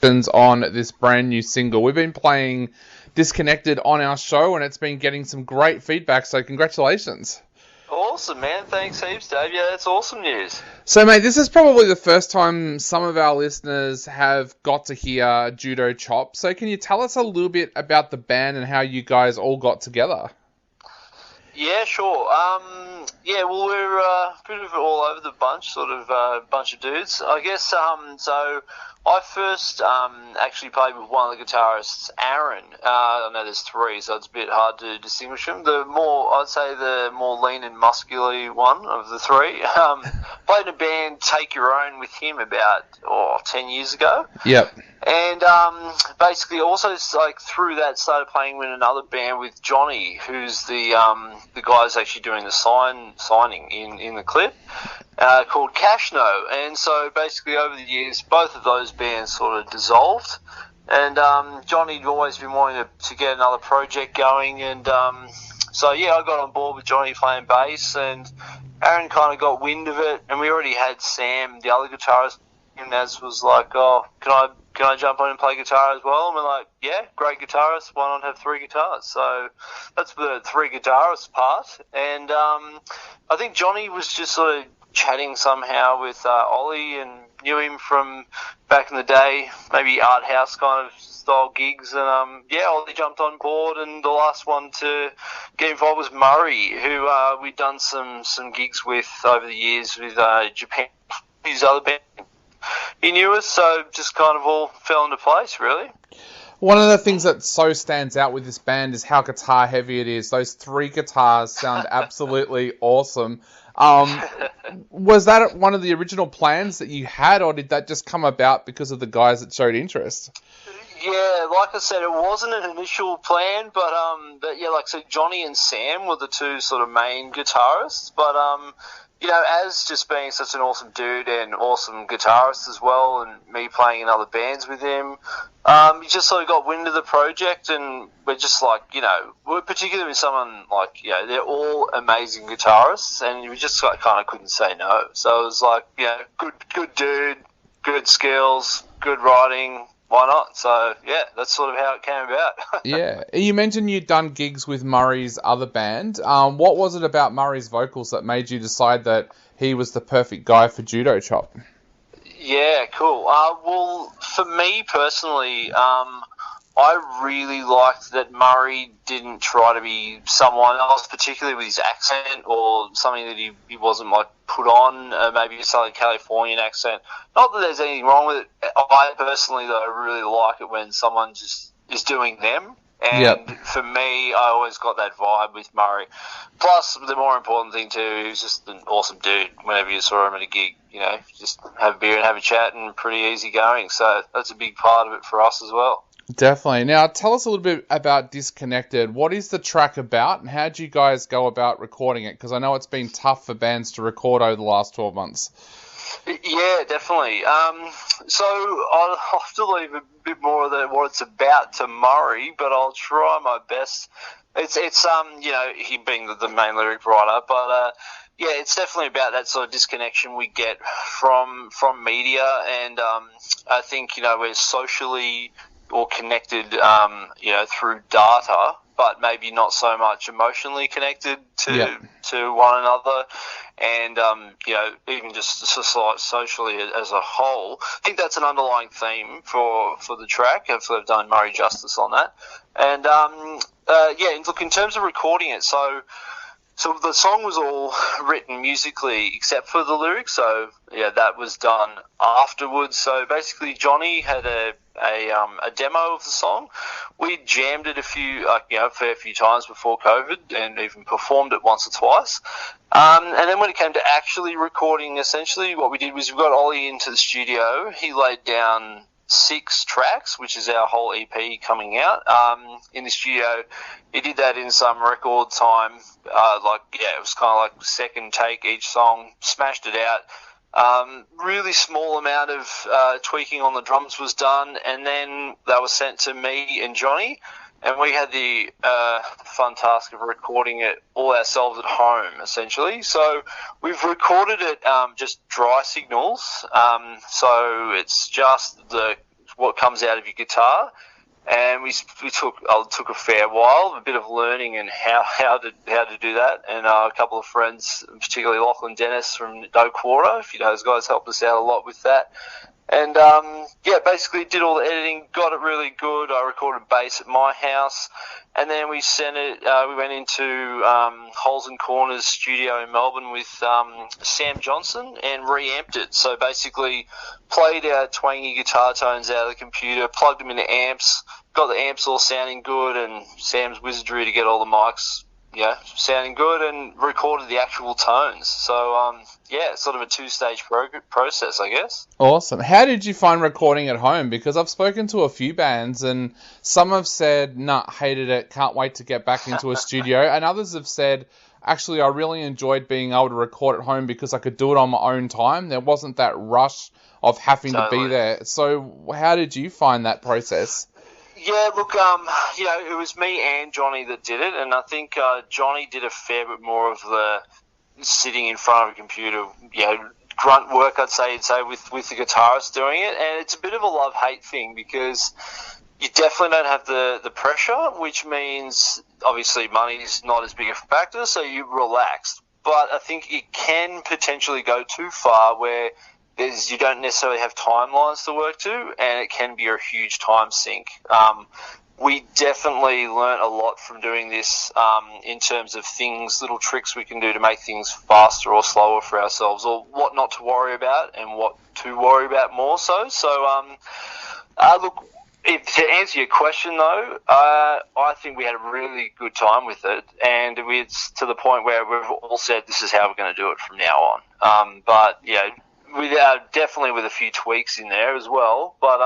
On this brand new single. We've been playing Disconnected on our show and it's been getting some great feedback, so congratulations. Awesome, man. Thanks heaps, Dave. Yeah, that's awesome news. So, mate, this is probably the first time some of our listeners have got to hear Judo Chop. So can you tell us a little bit about the band and how you guys all got together? Yeah, sure. Well, we're a bit of all over the bunch, sort of bunch of dudes, I guess. So I first actually played with one of the guitarists, Aaron. I know there's three, so it's a bit hard to distinguish them. I'd say the more lean and muscular one of the three. Played in a band, Take Your Own, with him about 10 years ago. Yep. And basically, also through that, started playing in another band with Johnny, who's the guy who's actually doing the signing in the clip, called Cashno. And so basically, over the years, both of those bands sort of dissolved. And Johnny'd always been wanting to get another project going. And so I got on board with Johnny playing bass, and Aaron kind of got wind of it. And we already had Sam, the other guitarist, and Naz was like, "Oh, can I jump on and play guitar as well?" And we're like, "Yeah, great guitarist. Why not have three guitars?" So that's the three guitarists part. And I think Johnny was just sort of chatting somehow with Ollie, and knew him from back in the day, maybe art house kind of style gigs. And Ollie jumped on board, and the last one to get involved was Murray, who we'd done some gigs with over the years with Japan, his other band. He knew us, so just kind of all fell into place, really. One of the things that so stands out with this band is how guitar heavy it is. Those three guitars sound absolutely awesome. Was that one of the original plans that you had, or did that just come about because of the guys that showed interest? Yeah, like I said, it wasn't an initial plan, but Johnny and Sam were the two sort of main guitarists, but as just being such an awesome dude and awesome guitarist as well, and me playing in other bands with him, you just sort of got wind of the project, and we're just like, we're particularly with someone like, they're all amazing guitarists, and we just kind of couldn't say no. So it was like, good dude, good skills, good writing. Why not? So, that's sort of how it came about. Yeah. You mentioned you'd done gigs with Murray's other band. What was it about Murray's vocals that made you decide that he was the perfect guy for Judo Chop? Yeah, cool. Well, for me personally, I really liked that Murray didn't try to be someone else, particularly with his accent or something that he wasn't put on, maybe a Southern Californian accent. Not that there's anything wrong with it. I personally, though, really like it when someone just is doing them. And For me, I always got that vibe with Murray. Plus, the more important thing too, he was just an awesome dude. Whenever you saw him at a gig, just have a beer and have a chat, and pretty easy going. So that's a big part of it for us as well. Definitely. Now, tell us a little bit about Disconnected. What is the track about, and how did you guys go about recording it? Because I know it's been tough for bands to record over the last 12 months. Yeah, definitely. So I'll have to leave a bit more of what it's about to Murray, but I'll try my best. It's he being the main lyric writer, but it's definitely about that sort of disconnection we get from media, and I think we're socially or connected, through data, but maybe not so much emotionally connected to one another, and even just socially as a whole. I think that's an underlying theme for the track. Hopefully, I've done Murray justice on that. And look, in terms of recording it, so the song was all written musically except for the lyrics. So that was done afterwards. So basically, Johnny had a demo of the song. We jammed it a fair few times before COVID, and even performed it once or twice. And then when it came to actually recording, essentially what we did was we got Ollie into the studio. He laid down 6 tracks, which is our whole EP coming out, in the studio. He did that in some record time. It was kind of like second take each song, smashed it out. Really small amount of tweaking on the drums was done, and then that was sent to me and Johnny, and we had the fun task of recording it all ourselves at home, essentially. So we've recorded it just dry signals, so it's just the what comes out of your guitar. And we took a fair while, a bit of learning and how to do that. And a couple of friends, particularly Lachlan Dennis from No Quarter, if you know those guys, helped us out a lot with that. And basically did all the editing, got it really good. I recorded bass at my house, and then we sent it. We went into Holes and Corners studio in Melbourne with Sam Johnson and reamped it. So basically, played our twangy guitar tones out of the computer, plugged them into amps, got the amps all sounding good, and Sam's wizardry to get all the mics sounding good, and recorded the actual tones. So, sort of a two-stage process, I guess. Awesome. How did you find recording at home? Because I've spoken to a few bands, and some have said, nah, hated it, can't wait to get back into a studio, and others have said, actually, I really enjoyed being able to record at home because I could do it on my own time. There wasn't that rush of having to be there. So how did you find that process? Yeah, look, it was me and Johnny that did it, and I think Johnny did a fair bit more of the sitting in front of a computer, grunt work, I'd say with the guitarist doing it, and it's a bit of a love-hate thing because you definitely don't have the pressure, which means obviously money is not as big a factor, so you relax. But I think it can potentially go too far where you don't necessarily have timelines to work to, and it can be a huge time sink. We definitely learnt a lot from doing this in terms of little tricks we can do to make things faster or slower for ourselves, or what not to worry about and what to worry about more so. So, look, to answer your question though, I think we had a really good time with it, and it's to the point where we've all said this is how we're going to do it from now on. Definitely with a few tweaks in there as well. But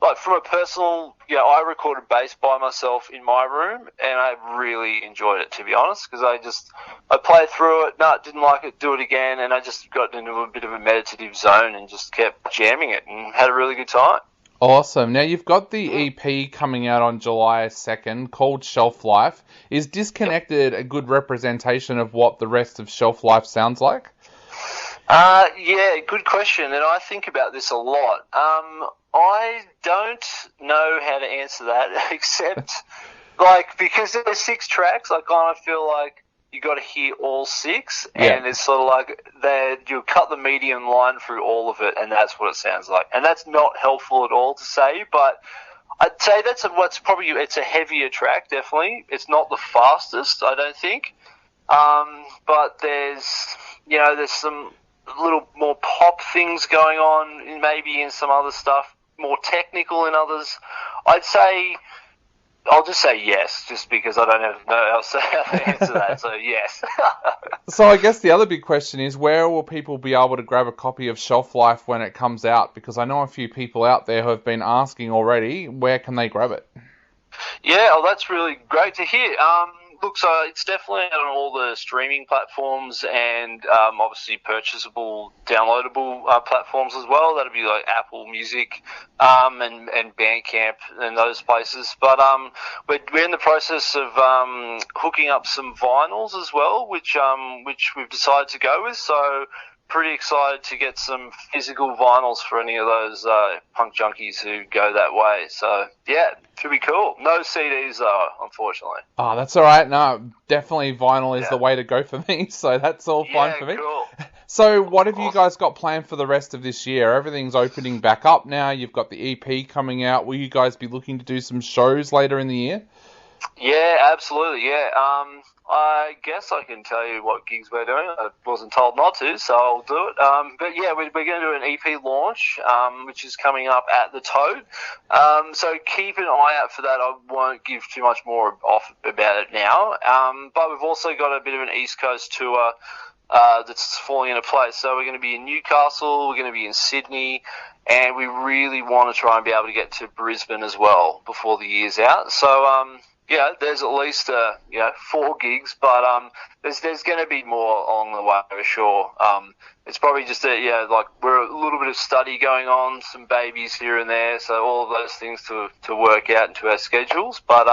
like from a personal, I recorded bass by myself in my room, and I really enjoyed it, to be honest, because I played through it, didn't like it, do it again, and I just got into a bit of a meditative zone and just kept jamming it and had a really good time. Awesome. Now, you've got the EP coming out on July 2nd called Shelf Life. Is Disconnected a good representation of what the rest of Shelf Life sounds like? Good question, and I think about this a lot. I don't know how to answer that, except, because there's 6 tracks, I kind of feel like you got to hear all 6, and it's sort of like you cut the median line through all of it, and that's what it sounds like. And that's not helpful at all to say, but I'd say it's a heavier track, definitely. It's not the fastest, I don't think, but there's some little more pop things going on, maybe in some other stuff, more technical in others. I'll just say yes, just because I don't know how else to answer that, so yes. So I guess the other big question is, where will people be able to grab a copy of Shelf Life when it comes out? Because I know a few people out there who have been asking already, where can they grab it? Yeah, that's really great to hear. Look, so it's definitely on all the streaming platforms and obviously purchasable, downloadable platforms as well. That'd be like Apple Music and Bandcamp and those places. But we're in the process of hooking up some vinyls as well, which we've decided to go with. So pretty excited to get some physical vinyls for any of those punk junkies who go that way. So, yeah, should be cool. No CDs, though, unfortunately. Oh, that's all right. No, definitely vinyl is the way to go for me, so that's all fine for me. Cool. So what have you guys got planned for the rest of this year? Everything's opening back up now. You've got the EP coming out. Will you guys be looking to do some shows later in the year? Yeah, absolutely, yeah. I guess I can tell you what gigs we're doing. I wasn't told not to, so I'll do it. But yeah, we're going to do an EP launch, which is coming up at the Toad. So keep an eye out for that. I won't give too much more off about it now. But we've also got a bit of an East Coast tour that's falling into place. So we're going to be in Newcastle, we're going to be in Sydney, and we really want to try and be able to get to Brisbane as well before the year's out. So, there's at least 4 gigs, but there's going to be more along the way for sure. It's probably just we're a little bit of study going on, some babies here and there, so all of those things to work out into our schedules. But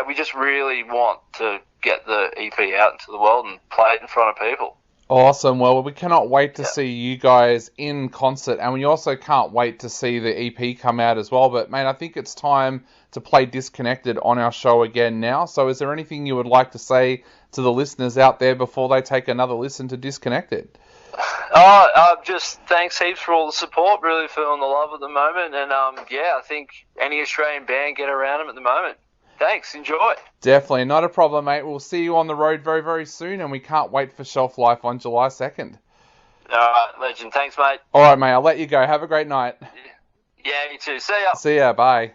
we just really want to get the EP out into the world and play it in front of people. Awesome. Well, we cannot wait to Yeah. see you guys in concert, and we also can't wait to see the EP come out as well. But, mate, I think it's time to play Disconnected on our show again now. So is there anything you would like to say to the listeners out there before they take another listen to Disconnected? Just thanks heaps for all the support. Really feeling the love at the moment, and I think any Australian band get around them at the moment. Thanks, enjoy. Definitely, not a problem, mate. We'll see you on the road very, very soon, and we can't wait for Shelf Life on July 2nd. All right, legend. Thanks, mate. All right, mate, I'll let you go. Have a great night. Yeah, you too. See ya. See ya, bye.